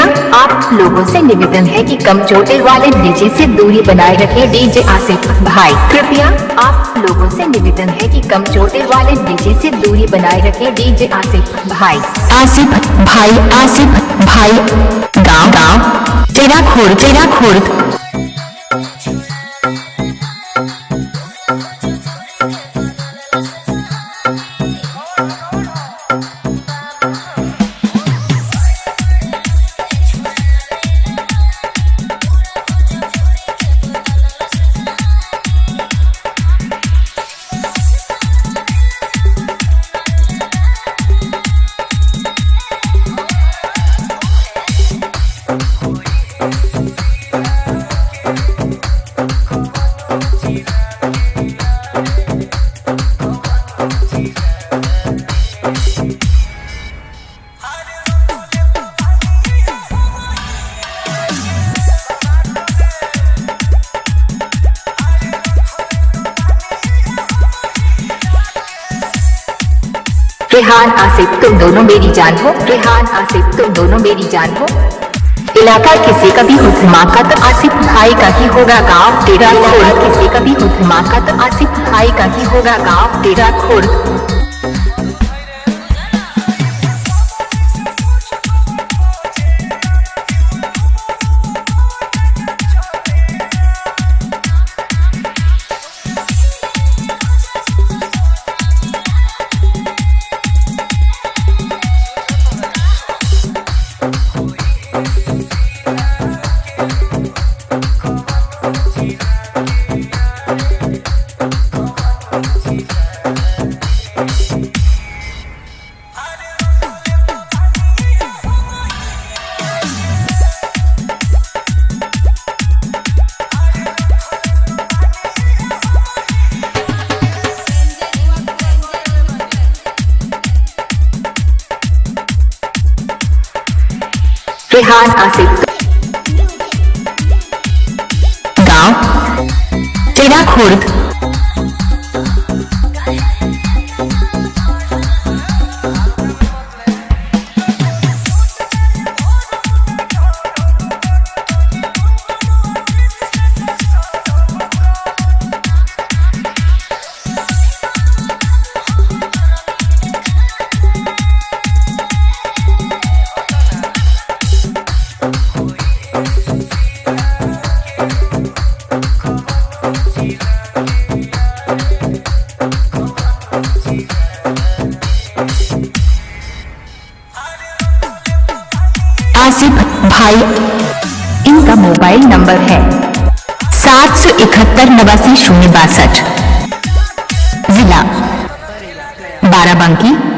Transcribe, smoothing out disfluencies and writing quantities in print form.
कृपया आप लोगों से निवेदन है कि कम चोटिल वाले डीजे से दूरी बनाए रखें। डीजे आसिफ भाई, कृपया आप लोगों से निवेदन है कि कम चोटिल वाले डीजे से दूरी बनाए रखें। डीजे आसिफ भाई, आसिफ भाई, आसिफ भाई, गाँव गाँव तेरा खोर रेहान आसिफ तुम दोनों मेरी जान हो। रेहान आसिफ तुम दोनों मेरी जान हो। इलाका किसी का भी हो धमाका तो आसिफ भाई का ही होगा। गाँव तेरा खोर किसी का भी हो धमाका तो आसिफ भाई का ही होगा। गाँव तेरा खोर। रेहान आसिफ गाँव तेरा खुर्द। आसिफ भाई, इनका मोबाइल नंबर है 771 89 062, जिला बाराबंकी।